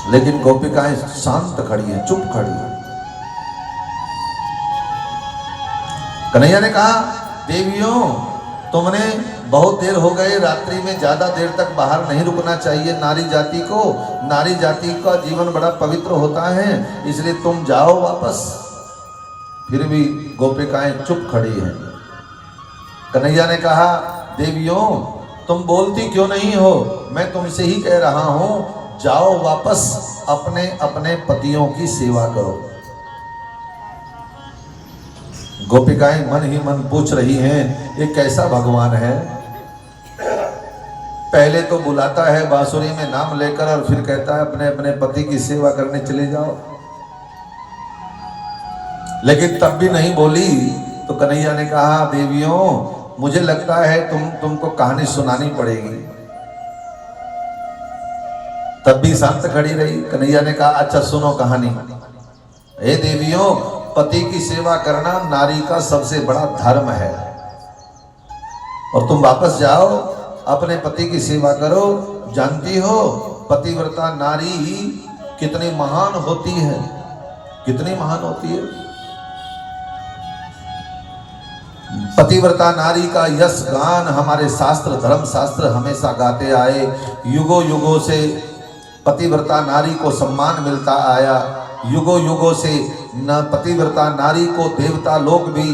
लेकिन गोपिकाएं शांत खड़ी हैं, चुप खड़ी हैं। कन्हैया ने कहा, देवियों तुमने बहुत देर हो गए, रात्रि में ज्यादा देर तक बाहर नहीं रुकना चाहिए नारी जाति को। नारी जाति का जीवन बड़ा पवित्र होता है, इसलिए तुम जाओ वापस। फिर भी गोपिकाएं चुप खड़ी हैं। कन्हैया ने कहा, देवियों तुम बोलती क्यों नहीं हो? मैं तुमसे ही कह रहा हूं, जाओ वापस, अपने अपने पतियों की सेवा करो। गोपिकाएं मन ही मन पूछ रही हैं, ये कैसा भगवान है? पहले तो बुलाता है बांसुरी में नाम लेकर और फिर कहता है अपने अपने पति की सेवा करने चले जाओ। लेकिन तब भी नहीं बोली तो कन्हैया ने कहा, देवियों मुझे लगता है तुमको कहानी सुनानी पड़ेगी। तब भी शांत खड़ी रही। कन्हैया ने कहा, अच्छा सुनो कहानी। हे देवियों, पति की सेवा करना नारी का सबसे बड़ा धर्म है, और तुम वापस जाओ, अपने पति की सेवा करो। जानती हो पतिव्रता नारी कितनी महान होती है, कितनी महान होती है। पतिव्रता नारी का यश गान हमारे शास्त्र, धर्म शास्त्र हमेशा गाते आए। युगों युगों से पतिव्रता नारी को सम्मान मिलता आया। युगों युगों से न पतिव्रता नारी को देवता लोग भी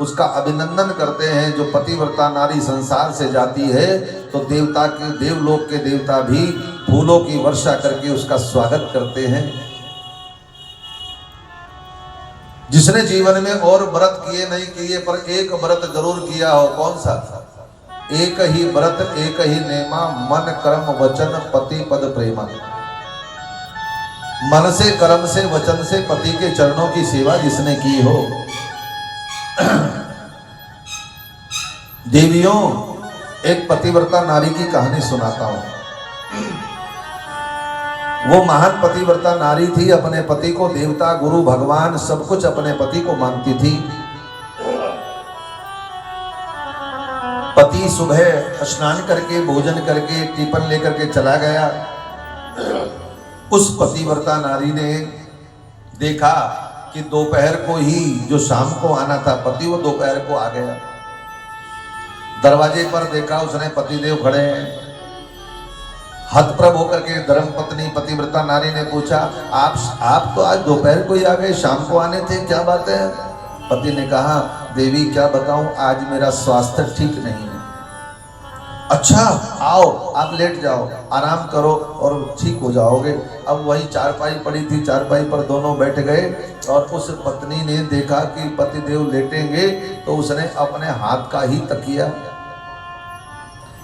उसका अभिनंदन करते हैं। जो पतिव्रता नारी संसार से जाती है तो देवता के, देवलोक के देवता भी फूलों की वर्षा करके उसका स्वागत करते हैं। जिसने जीवन में और व्रत किए नहीं किए, पर एक व्रत जरूर किया हो, कौन सा? एक ही व्रत एक ही नेमा, मन कर्म वचन पति पद प्रेमा। मन से, कर्म से, वचन से पति के चरणों की सेवा जिसने की हो। देवियों, एक पतिव्रता नारी की कहानी सुनाता हूं। वो महान पतिव्रता नारी थी, अपने पति को देवता, गुरु, भगवान सब कुछ अपने पति को मानती थी। पति सुबह स्नान करके, भोजन करके, टिफिन लेकर के चला गया। उस पतिव्रता नारी ने देखा कि दोपहर को ही, जो शाम को आना था पति, वो दोपहर को आ गया। दरवाजे पर देखा उसने पतिदेव खड़े हैं। हतप्रभ होकर के धर्म पत्नी पतिव्रता नारी ने पूछा, आप तो आज दोपहर को ही आ गए, शाम को आने थे, क्या बात है? पति ने कहा, देवी क्या बताऊं, आज मेरा स्वास्थ्य ठीक नहीं है। अच्छा आओ, आप लेट जाओ, आराम करो और ठीक हो जाओगे। अब वही चारपाई पड़ी थी, चारपाई पर दोनों बैठ गए और उस पत्नी ने देखा कि पतिदेव लेटेंगे तो उसने अपने हाथ का ही तकिया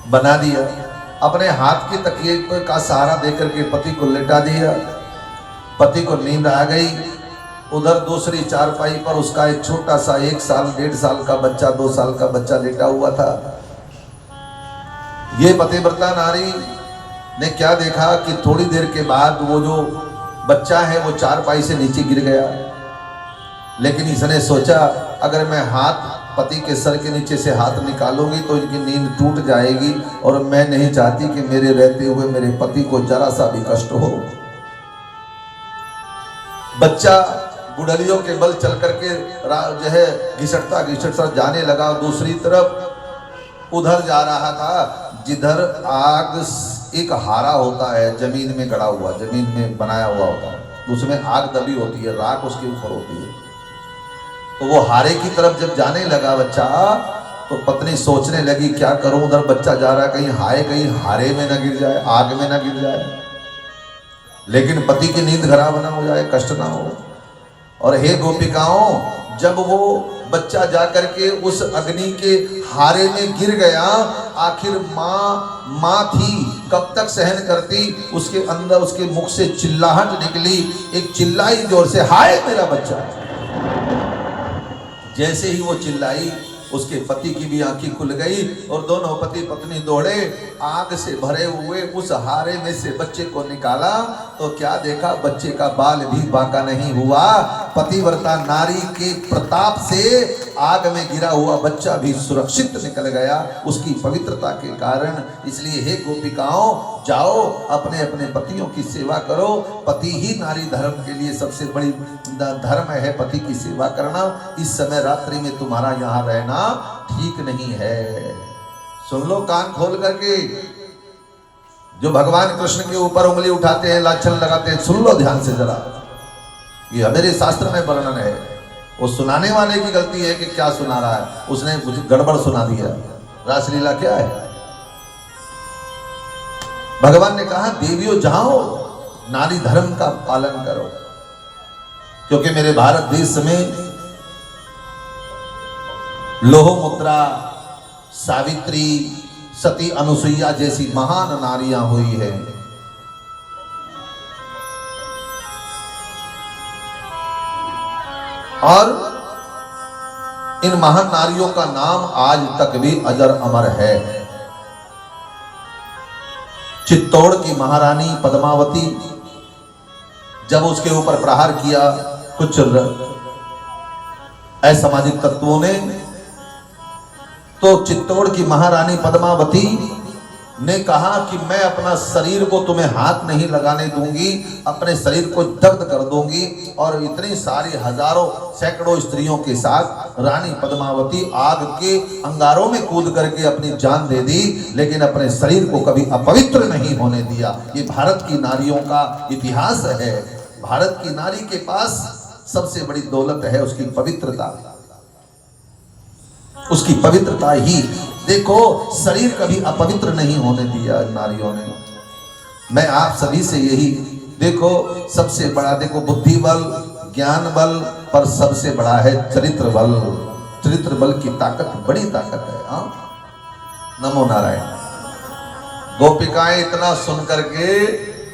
बना दिया। अपने हाथ के तकिए का सहारा देकर के पति को लेटा दिया। पति को नींद आ गई। उधर दूसरी चारपाई पर उसका एक छोटा सा 1 साल 1.5 साल का बच्चा, 2 साल का बच्चा लेटा हुआ था। ये पतिव्रता नारी ने क्या देखा कि थोड़ी देर के बाद वो जो बच्चा है वो चारपाई से नीचे गिर गया। लेकिन इसने सोचा, अगर मैं हाथ पति के सर के नीचे से हाथ निकालूंगी तो इनकी नींद टूट जाएगी, और मैं नहीं चाहती कि मेरे रहते हुए मेरे पति को जरा सा भी कष्ट हो। बच्चा गुड़लियों के बल चल करके जो है घिसटता घिसटता जाने लगा। दूसरी तरफ उधर जा रहा था जिधर आग, एक हारा होता है जमीन में गड़ा हुआ, जमीन में बनाया हुआ होता है, उसमें आग दबी होती है, राख उसके ऊपर होती है। तो वो हारे की तरफ जब जाने लगा बच्चा, तो पत्नी सोचने लगी क्या करूं, उधर बच्चा जा रहा है, कहीं कहीं हारे में ना गिर जाए, आग में ना गिर जाए, लेकिन पति की नींद खराब ना हो जाए, कष्ट ना हो। और हे गोपिकाओं, जब वो बच्चा जाकर के उस अग्नि के हारे में गिर गया, आखिर माँ थी, कब तक सहन करती। उसके अंदर, उसके मुख से चिल्लाहट निकली, एक चिल्लाई जोर से, हाय मेरा बच्चा। जैसे ही वो चिल्लाई, उसके पति की भी आंखें खुल गई और दोनों पति पत्नी दौड़े, आग से भरे हुए उस हारे में से बच्चे को निकाला तो क्या देखा, बच्चे का बाल भी बांका नहीं हुआ। पतिव्रता नारी के प्रताप से आग में गिरा हुआ बच्चा भी सुरक्षित निकल गया, उसकी पवित्रता के कारण। इसलिए हे गोपिकाओं, जाओ अपने अपने पतियों की सेवा करो। पति ही नारी धर्म के लिए सबसे बड़ी धर्म है, पति की सेवा करना। इस समय रात्रि में तुम्हारा यहाँ रहना ठीक नहीं है। सुन लो कान खोल करके, जो भगवान कृष्ण के ऊपर उंगली उठाते हैं, लाछन लगाते हैं, सुन लो ध्यान से जरा, ये मेरे शास्त्र में वर्णन है। वो सुनाने वाले की गलती है कि क्या सुना रहा है, उसने कुछ गड़बड़ सुना दिया। रासलीला क्या है? भगवान ने कहा देवियों जाओ नारी धर्म का पालन करो, क्योंकि मेरे भारत देश में लोहमुद्रा, सावित्री, सती अनुसुईया जैसी महान नारियां हुई है। और इन महान नारियों का नाम आज तक भी अजर अमर है। चित्तौड़ की महारानी पद्मावती, जब उसके ऊपर प्रहार किया कुछ असामाजिक तत्वों ने, तो चित्तौड़ की महारानी पद्मावती ने कहा कि मैं अपना शरीर को तुम्हें हाथ नहीं लगाने दूंगी, अपने शरीर को दग्ध कर दूंगी। और इतनी सारी हजारों सैकड़ों स्त्रियों के साथ रानी पद्मावती आग के अंगारों में कूद करके अपनी जान दे दी, लेकिन अपने शरीर को कभी अपवित्र नहीं होने दिया। ये भारत की नारियों का इतिहास है। भारत की नारी के पास सबसे बड़ी दौलत है उसकी पवित्रता। उसकी पवित्रता ही, देखो शरीर कभी अपवित्र नहीं होने दिया नारियों ने। मैं आप सभी से यही, देखो सबसे बड़ा, देखो बुद्धि बल, ज्ञान बल, पर सबसे बड़ा है चरित्र बल। चरित्र बल की ताकत बड़ी ताकत है। हाँ, नमो नारायण। गोपिकाएं इतना सुन करके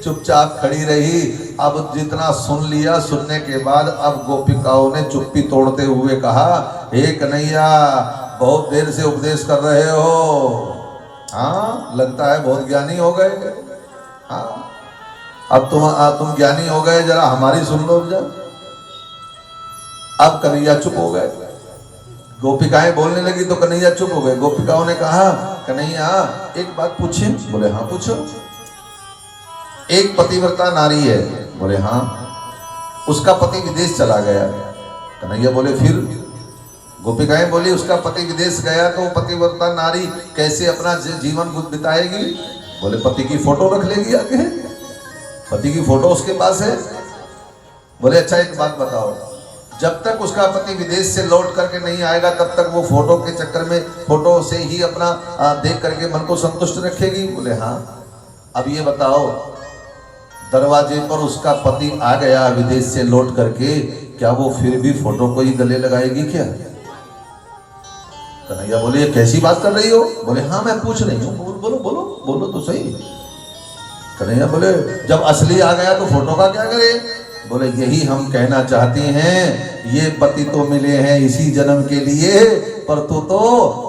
चुपचाप खड़ी रही। अब जितना सुन लिया, सुनने के बाद अब गोपिकाओं ने चुप्पी तोड़ते हुए कहा, हे कन्हैया बहुत देर से उपदेश कर रहे हो, हाँ लगता है बहुत ज्ञानी हो गए। हाँ अब तुम ज्ञानी हो गए, जरा हमारी सुन लो जरा। अब कन्हैया चुप हो गए। गोपिकाएं बोलने लगी तो कन्हैया चुप हो गए। गोपिकाओं ने कहा, कन्हैया एक बात पूछे? बोले हाँ पूछो। एक पतिव्रता नारी है। बोले हाँ। उसका पति विदेश चला गया। कन्हैया बोले फिर? गोपिकाएं बोली उसका पति विदेश गया तो पतिव्रता नारी कैसे अपना जीवन बिताएगी? बोले पति की फोटो रख लेगी आगे, पति की फोटो उसके पास है। बोले अच्छा एक बात बताओ, जब तक उसका पति विदेश से लौट करके नहीं आएगा तब तक वो फोटो के चक्कर में, फोटो से ही अपना देख करके मन को संतुष्ट रखेगी? बोले हाँ। अब ये बताओ, दरवाजे पर उसका पति आ गया विदेश से लौट करके, क्या वो फिर भी फोटो को ही गले लगाएगी क्या? कन्हैया बोले ये कैसी बात कर रही हो? बोले हाँ मैं पूछ रही हूँ, बोलो बोलो बोलो तो सही। कन्हैया बोले जब असली आ गया तो फोटो का क्या करे? बोले यही हम कहना चाहते हैं, ये पति तो मिले हैं इसी जन्म के लिए, पर तू तो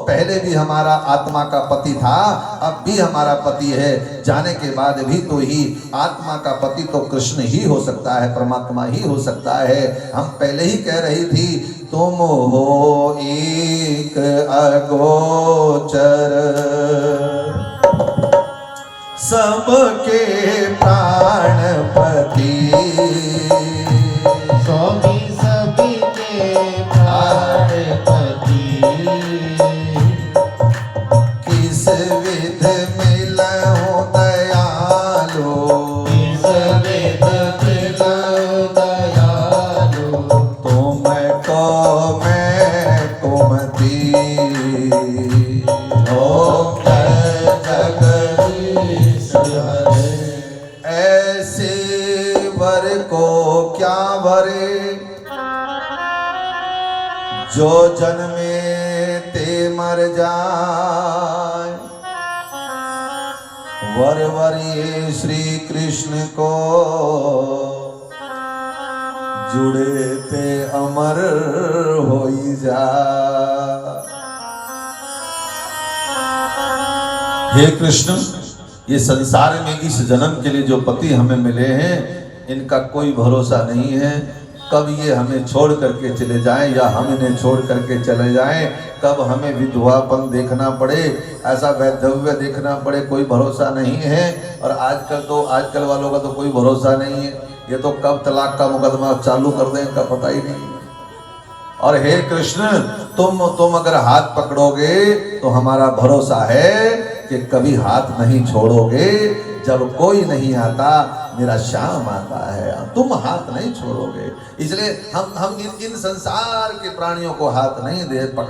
पहले भी हमारा आत्मा का पति था, अब भी हमारा पति है, जाने के बाद भी तो ही आत्मा का पति तो कृष्ण ही हो सकता है, परमात्मा ही हो सकता है। हम पहले ही कह रही थी, तुम हो एक अगोचर सबके प्राणपति, स्वामी सभी के प्राणपति, किस विध मिलऊं दयालु, किस विध मिलऊं दयालु, तुमको मैं तुम दी, ओम जगदीश हरे। ऐसे वर को क्या भरे, जो जन्मे ते मर जाए, वर वरी श्री कृष्ण को जुड़े ते अमर होई जा। हे कृष्ण, ये संसार में इस जन्म के लिए जो पति हमें मिले हैं, इनका कोई भरोसा नहीं है। कब ये हमें छोड़ करके चले जाएं या हम इन्हें छोड़ करके चले जाएं, कब हमें विधवापन देखना पड़े, ऐसा वैधव्य देखना पड़े, कोई भरोसा नहीं है। और आजकल वालों का तो कोई भरोसा नहीं है, ये तो कब तलाक का मुकदमा चालू कर दें इनका पता ही नहीं। और हे कृष्ण, तुम अगर हाथ पकड़ोगे तो हमारा भरोसा है कि कभी हाथ नहीं छोड़ोगे। जब कोई नहीं आता मेरा श्याम आता है, तुम हाथ नहीं छोड़ोगे। इसलिए हम इन संसार के प्राणियों को हाथ नहीं दे